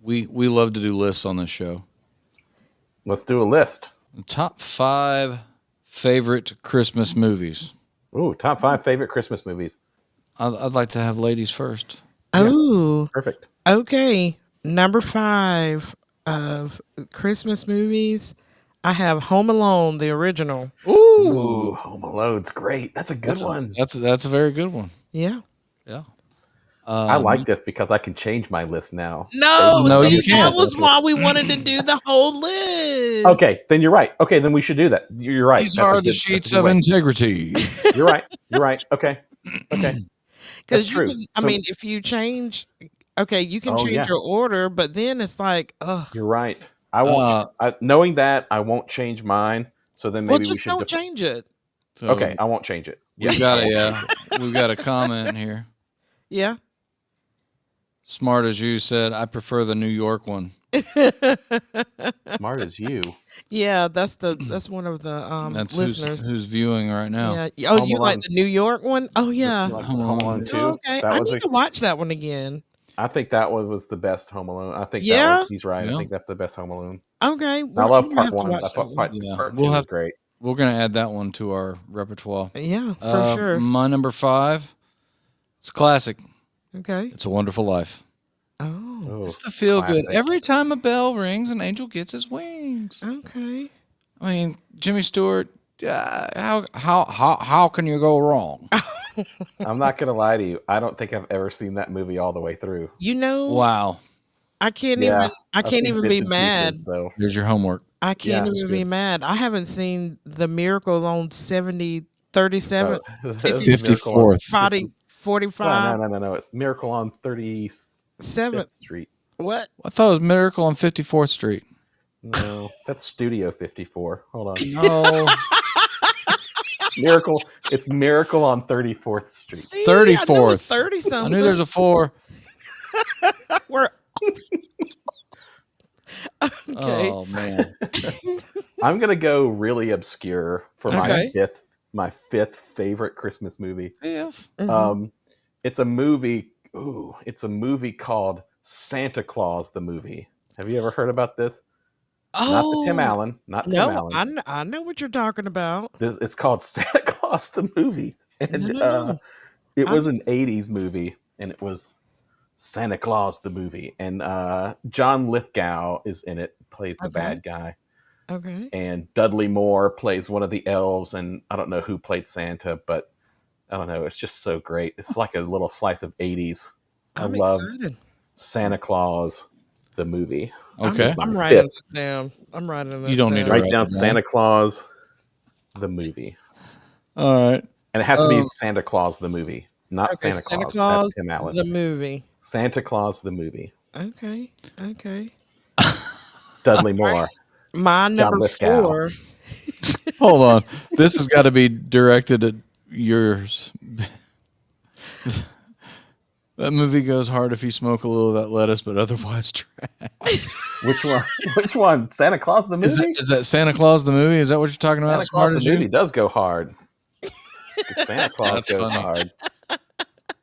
We love to do lists on this show. Let's do a list. The top 5 favorite Christmas movies. Ooh, top 5 favorite Christmas movies. I'd like to have ladies first. Oh, Perfect. okay. Number 5 of Christmas movies. I have Home Alone, the original. Ooh, Home Alone's great. That's a good one. That's a very good one. Yeah. Yeah. I like this because I can change my list now. No, you can't. That was why we wanted to do the whole list. Okay, then you're right. Okay, then we should do that. You're right. These are the sheets of integrity. You're right. You're right. Okay. Okay. Because you can, I mean, if you change, okay, you can change your order, but then it's like, you're right. I won't. Knowing that, I won't change mine. So then maybe we should don't change it. So okay, I won't change it. We've got a comment here. Yeah. Smart as you said, I prefer the New York one. Smart as you. Yeah, that's one of the listeners who's viewing right now. Yeah. Oh, you like the New York one? Oh yeah. Like Home Alone 2. Oh, okay. I need to watch that one again. I think that one was the best Home Alone. I think he's right. Yeah. I think that's the best Home Alone. Okay. I love part 1. I thought part 2 was great. We're gonna add that one to our repertoire. Yeah, for sure. My number 5. It's a classic. Okay. It's a Wonderful Life. Oh. It's the feel good. Every time a bell rings, an angel gets his wings. Okay. I mean, Jimmy Stewart. How can you go wrong? I'm not gonna lie to you. I don't think I've ever seen that movie all the way through. Wow. I can't even be mad. Though. Here's your homework. I can't even be mad. I haven't seen The Miracle on 37th, 54th, 45. No. It's Miracle on 37th Street. What? I thought it was Miracle on 54th Street. No, that's Studio 54. Hold on. No. Miracle. It's Miracle on 34th Street. See, 34th. 30 something. I knew there's a 4. We're okay. Oh man. I'm gonna go really obscure for my fifth favorite Christmas movie. Yeah. It's a movie. It's a movie called Santa Claus the Movie. Have you ever heard about this? Not the Tim Allen. Not Tim Allen. I know what you're talking about. It's called Santa Claus the Movie, and it was an '80s movie, and it was Santa Claus the Movie, and John Lithgow is in it, plays the bad guy. Okay. And Dudley Moore plays one of the elves, and I don't know who played Santa, but I don't know. It's just so great. It's like a little slice of '80s. I loved Santa Claus the Movie. Okay. I'm writing this down. You don't need to write down Santa Claus the Movie. All right. And it has to be Santa Claus the Movie, not Santa Claus. That's Tim Allen. The movie. Santa Claus the Movie. Okay. Dudley Moore. My number 4. Hold on. This has got to be directed at yours. That movie goes hard if you smoke a little of that lettuce, but otherwise trash. Which one? Which one? Santa Claus the Movie? Is that Santa Claus the Movie? Is that what you're talking about? Santa Claus the Movie does go hard. Santa Claus goes hard.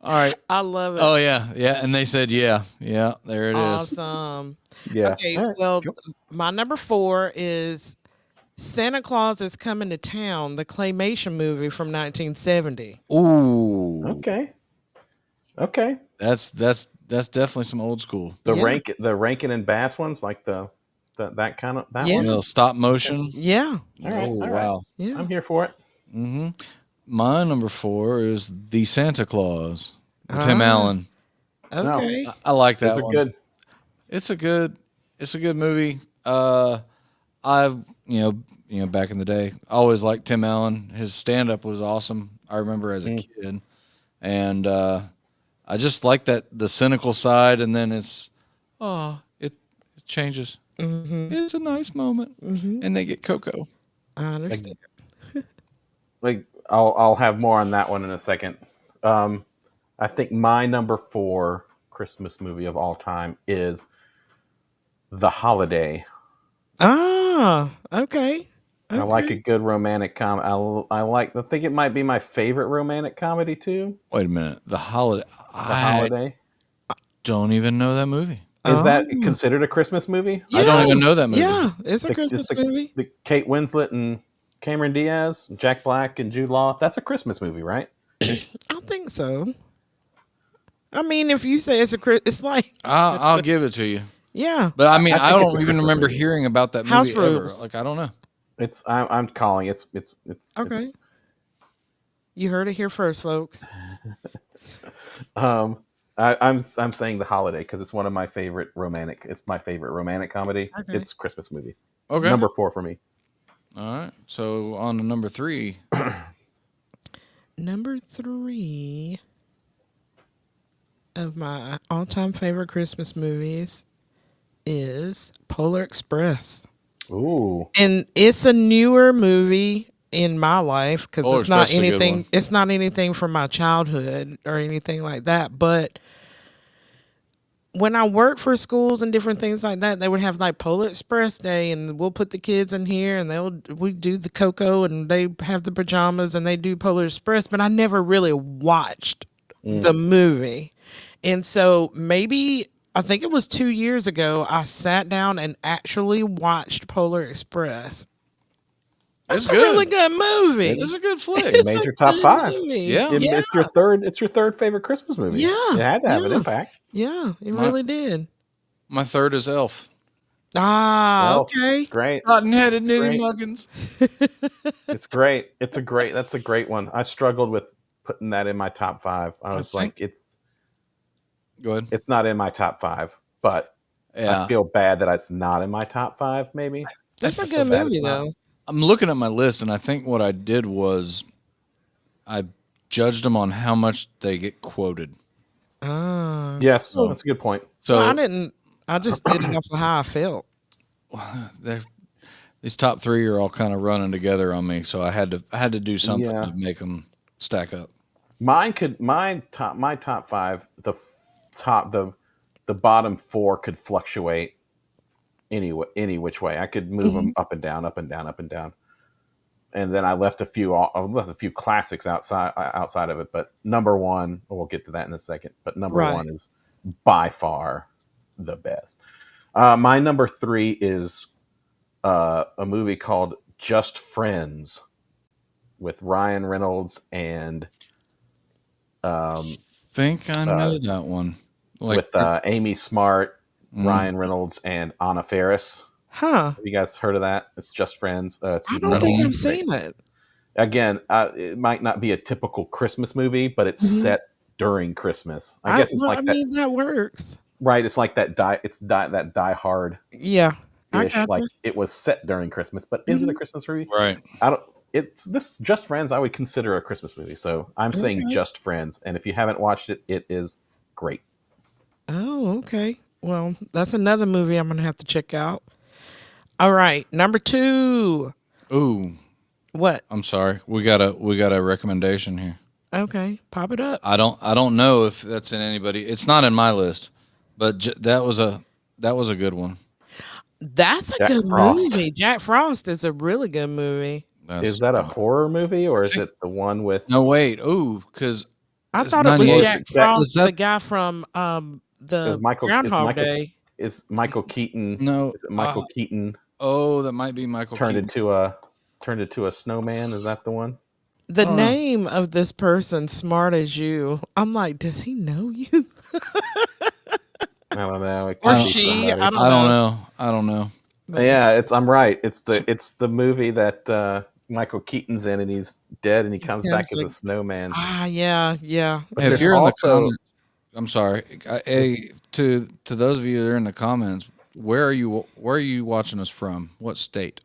All right. I love it. Oh, yeah. Yeah. And they said, yeah. Yeah. There it is. Awesome. Yeah. Okay. Well, my number 4 is Santa Claus is Coming to Town, the claymation movie from 1970. Ooh. Okay. That's definitely some old school. The Rankin and Bass ones, like that kind of one. You know, stop motion. Yeah. All right. Wow. Yeah. I'm here for it. Mm-hmm. My number 4 is The Santa Claus, Tim Allen. Okay. No, I like that. Those are good. It's a good movie. I've back in the day, I always liked Tim Allen. His stand up was awesome. I remember as a kid, and I just like that the cynical side, and then it changes. Mm-hmm. It's a nice moment, and they get cocoa. I understand. Like I'll have more on that one in a second. I think my number 4 Christmas movie of all time is The Holiday. Okay. I like a good romantic comedy. I think it might be my favorite romantic comedy too. Wait a minute, The Holiday. The Holiday. Don't even know that movie. Is that Oh. considered a Christmas movie? I don't even know that movie. Yeah, it's a Christmas movie. The Kate Winslet and Cameron Diaz, Jack Black and Jude Law. That's a Christmas movie, right? I think so. I mean, if you say it's like I'll give it to you. yeah. But I mean, I I think it's don't a even Christmas remember movie. hearing about that House movie ever. Rules. Like, I don't know. I'm calling it's Okay. You heard it here first, folks. I'm saying The Holiday because it's one of my favorite romantic. It's my favorite romantic comedy. Okay. It's Christmas movie. Okay. Number 4 for me. All right. So on to number 3. Number 3 of my all-time favorite Christmas movies is Polar Express. Ooh. And it's a newer movie in my life because Polar it's not Express is a good anything. one. It's not anything from my childhood or anything like that. But when I worked for schools and different things like that, they would have like Polar Express Day, and we'll put the kids in here, and we do the cocoa, and they have the pajamas, and they do Polar Express. But I never really watched the movie, and so maybe I think it was 2 years ago I sat down and actually watched Polar Express. It's a really good movie. It's a good flick. It made your top 5. Movie. Yeah. It's your third favorite Christmas movie. Yeah. It had to have an Yeah. impact. Yeah, it really did. My third is Elf. Ah, Well, okay. It's great. Cotton-headed nitty great. muggins. It's great. That's a great one. I struggled with putting that in my top 5. I was like, Go ahead. it's not in my top 5, but Yeah. I feel bad that it's not in my top 5, maybe. That's a I feel good bad movie, it's not. though. I'm looking at my list, and I think what I did was I judged them on how much they get quoted. Ah. Yes, that's a good point. So Well, I didn't. I just did it off of how I felt. these top 3 are all kind of running together on me, so I had to do something Yeah. to make them stack up. My top 5, the bottom 4 could fluctuate any which way. I could move them up and down, up and down, up and down. And then I left a few classics outside of it. But number 1, we'll get to that in a second. But number Right. 1 is by far the best. My number 3 is a movie called Just Friends with Ryan Reynolds and Think I know that one. with Amy Smart, Ryan Reynolds, and Anna Faris. Huh. Have you guys heard of that? It's Just Friends. I don't think I've seen it. Again, it might not be a typical Christmas movie, but it's set during Christmas. I guess it's well, like I that, mean, that works. right? It's like that. That Die Hard Yeah. I ish. got Like you. it was set during Christmas, but is it a Christmas movie? Right. I don't. It's this Just Friends. I would consider a Christmas movie, so I'm saying Just Friends. And if you haven't watched it, it is great. Oh, okay. Well, that's another movie I'm gonna have to check out. All right, number 2. Ooh, What? I'm sorry. We got a recommendation here. Okay, pop it up. I don't know if that's in anybody. It's not in my list, but that was a good one. That's a Jack good Frost. movie. Jack Frost is a really good movie. Is that a horror movie or is it the one with? No, wait. Ooh, because I thought it was 98. Jack Frost, Is that- the guy from the Is Michael- Groundhog Day. Is Michael Keaton? No. Is it Michael Keaton Oh, that might be Michael turned Keaton. into a snowman? Is that the one? The name of this person, Smart as You. I'm like, does he know you? I don't know. It Or could be she, somebody. I don't I don't know. Yeah, I'm right. It's the movie that Michael Keaton's in, and he's dead, and he comes back as a snowman. Yeah. But Hey, if there's you're also- in the comments, I'm sorry. Hey, to those of you that are in the comments, where are you watching us from? What state?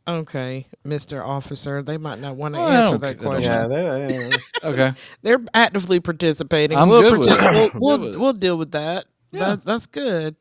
Okay, Mr. Officer, they might not want to Oh, I answer don't that care. question. Yeah, they're- Okay. They're actively participating. I'm we'll good with pretend- it. We'll, Good with it. we'll deal with that. Yeah. That's good.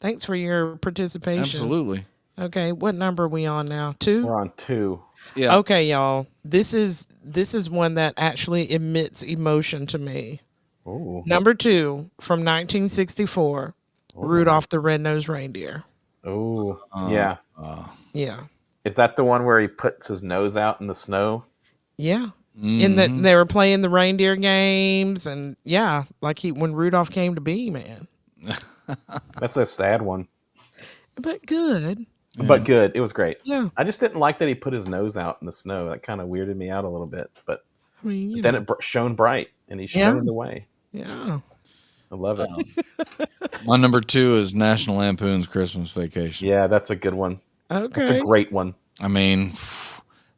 Thanks for your participation. Absolutely. Okay, what number are we on now? 2? we're on 2. Yeah. Okay, y'all. This is one that actually emits emotion to me. Ooh. Number 2 from 1964, Rudolph the Red-Nosed Reindeer. Ooh. Yeah. Yeah. Is that the one where he puts his nose out in the snow? Yeah. In that they were playing the reindeer games, and yeah, like when Rudolph came to be, man. That's a sad one, but good. but good. It was great. Yeah. I just didn't like that he put his nose out in the snow. That kind of weirded me out a little bit. But I mean, then it shone bright, and he Yeah. shone the way. Yeah. I love it. My number 2 is National Lampoon's Christmas Vacation. Yeah, that's a good one. Okay. That's a great one. I mean,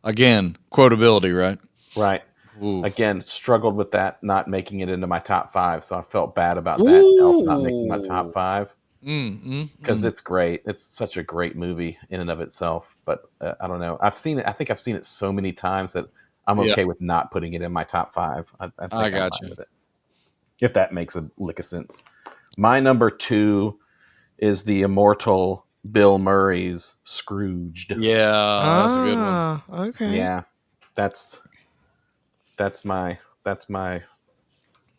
again, quotability, right? Right. Ooh. Again, struggled with that not making it into my top 5, so I felt bad about that. Elf not making my top 5 because it's great. It's such a great movie in and of itself. But I don't know. I've seen it. I think I've seen it so many times that I'm okay with not putting it in my top 5. I think I I'm got fine you. with it, if that makes a lick of sense. My number 2 is the immortal Bill Murray's Scrooged. Yeah, that's a good one. Okay. Yeah, that's my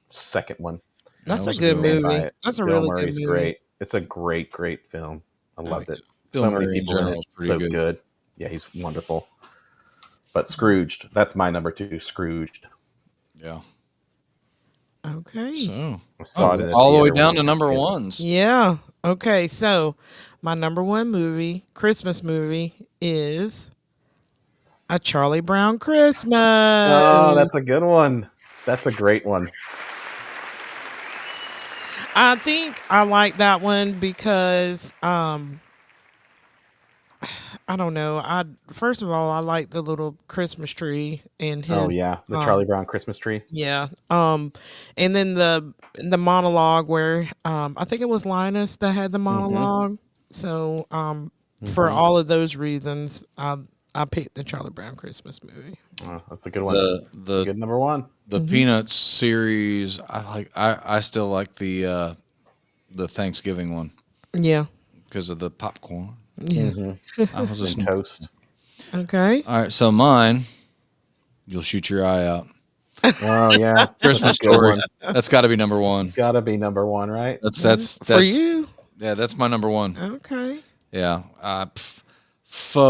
second one. That's a was a good good one. movie. That's a Bill really Murray's good movie. great. It's a great film. I loved it. Bill So many Murray in people in general it. is pretty So good. good. Yeah, he's wonderful. But Scrooged, that's my number 2. Scrooged. Yeah. Okay. So I saw it in all the way theater down when to we number were kids. ones. Yeah. Okay. So my number 1 movie, Christmas movie, is A Charlie Brown Christmas. Oh, that's a good one. That's a great one. I think I like that one because I don't know. First of all, I like the little Christmas tree and his Oh yeah, the Charlie Brown Christmas tree. yeah. And then the monologue where I think it was Linus that had the monologue. So for all of those reasons, I picked the Charlie Brown Christmas movie. Oh, that's a good one. That's a The good number 1. the Peanuts series, I still like the Thanksgiving one Yeah. because of the popcorn. Yeah. I was just And toast. Okay. All right, so mine, you'll shoot your eye out. Oh yeah, Christmas that's a good Story. one. That's got to be number 1. Gotta be number 1, right? That's For you. Yeah, that's my number 1. Okay. Yeah. Fudge.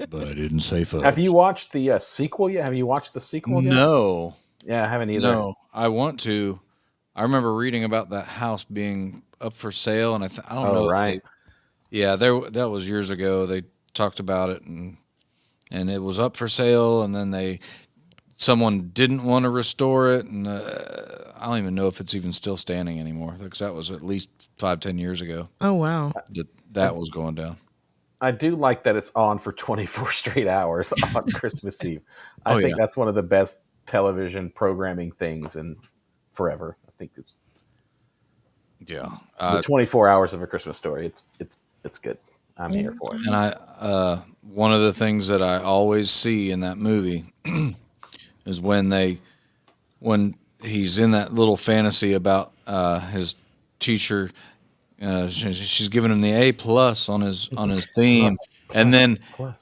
But I didn't say fudge. Have you watched the sequel yet? Have you watched the sequel yet? No. Yeah, I haven't either. No. I want to. I remember reading about that house being up for sale, and I don't know. Right. That was years ago. They talked about it, and it was up for sale, and then someone didn't want to restore it, and I don't even know if it's even still standing anymore because that was at least 5-10 years ago Oh wow. that was going down. I do like that it's on for 24 straight hours on Christmas Eve. I think that's one of the best television programming things in forever. I think it's the 24 hours of A Christmas Story. It's good. I'm here for it. And one of the things that I always see in that movie is when he's in that little fantasy about his teacher. She's giving him the A+ on his theme, and then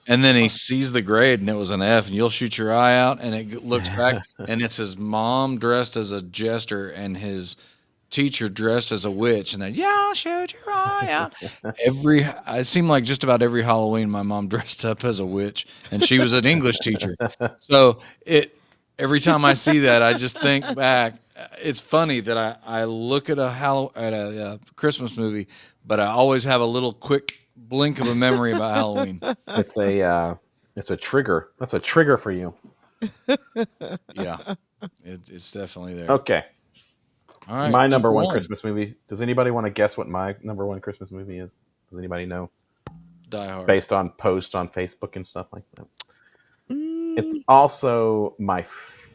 he sees the grade and it was an F, and you'll shoot your eye out, and it looks back and it's his mom dressed as a jester and his teacher dressed as a witch, and then y'all shoot your eye out. It seemed like just about every Halloween my mom dressed up as a witch, and she was an English teacher. So every time I see that, I just think back. It's funny that I look at a Christmas movie, but I always have a little quick blink of a memory about Halloween. It's a trigger. That's a trigger for you. Yeah, it's definitely there. Okay. All right. My number 1 Christmas movie. Does anybody want to guess what my number 1 Christmas movie is? Does anybody know? Die Hard. Based on posts on Facebook and stuff like that. It's also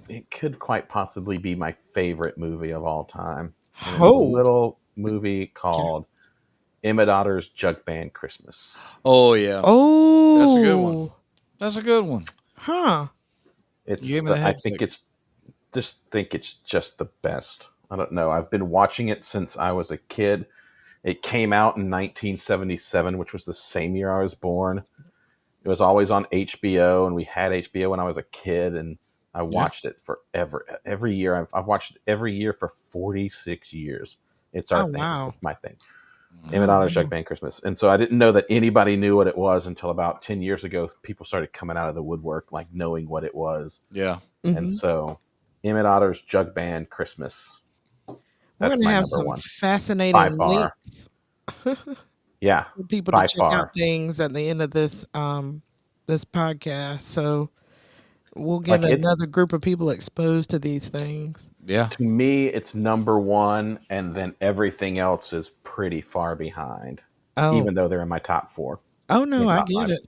it could quite possibly be my favorite movie of all time. And it's a little movie called Emmett Otter's Jug Band Christmas. Oh yeah. Oh, that's a good one. That's a good one. Huh. I think it's just the best. I don't know. I've been watching it since I was a kid. It came out in 1977, which was the same year I was born. It was always on HBO, and we had HBO when I was a kid, and I watched it forever. Every year. I've watched it every year for 46 years. It's our thing. Wow. It's my thing. Emmett Otter's Jug Band Christmas. And so I didn't know that anybody knew what it was until about 10 years ago. People started coming out of the woodwork, like knowing what it was. Yeah. And so Emmett Otter's Jug Band Christmas. We're That's going to my have number some one by fascinating far. links Yeah, for people to by check far. out things at the end of this podcast. So we'll get Like another group of people exposed to these things. Yeah. To me, it's number one, and then everything else is pretty far behind, Oh, even though they're in my top 4. oh no, I Top get 5. it.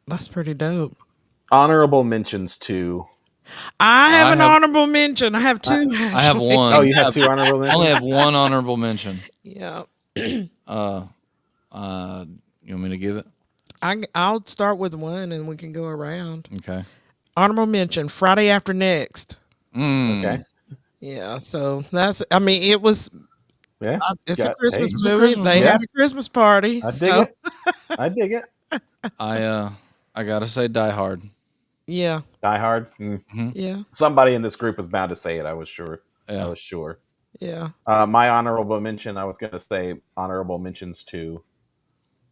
That's pretty dope. Honorable mentions to. I have I an have honorable mention. I have two. I have Actually. one. Oh, you have 2 honorable I only mentions? have one honorable mention. Yeah. Uh, you want me to give it? I'll start with one and we can go around. Okay. Honorable mention, Friday After Next. Okay. Yeah, so that's, I mean, it was, Yeah. it's a Hey, Christmas It's a movie. Christmas They movie. had a Christmas party. I dig So, it. I dig it. I gotta say Die Hard. yeah, Die Hard. yeah, Somebody in this group was bound to say it. I was sure. Yeah. I was sure. yeah. My honorable mention, I was going to say honorable mentions to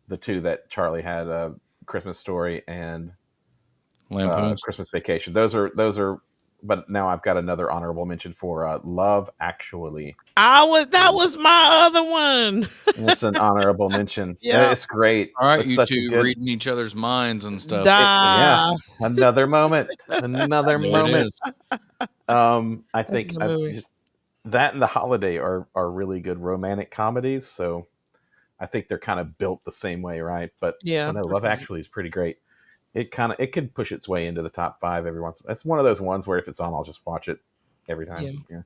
the 2 that Charlie had, Christmas Story and Lampoon's. Christmas Vacation. Those are. But now I've got another honorable mention for Love Actually. That was my other one. It's an honorable mention. Yeah. It's great. All right, It's you such a two good. reading each other's minds and stuff. Yeah, another moment. Another There moment. it is. I That's a think good movie. just that and The Holiday are really good romantic comedies. So I think they're kind of built the same way, right? But Yeah, I know Love pretty Actually is pretty great. It could push its way into the top 5 every once. It's one of those ones where if it's on, I'll just watch it every time. Yeah.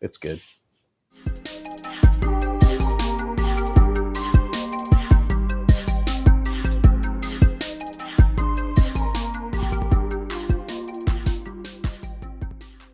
It's good.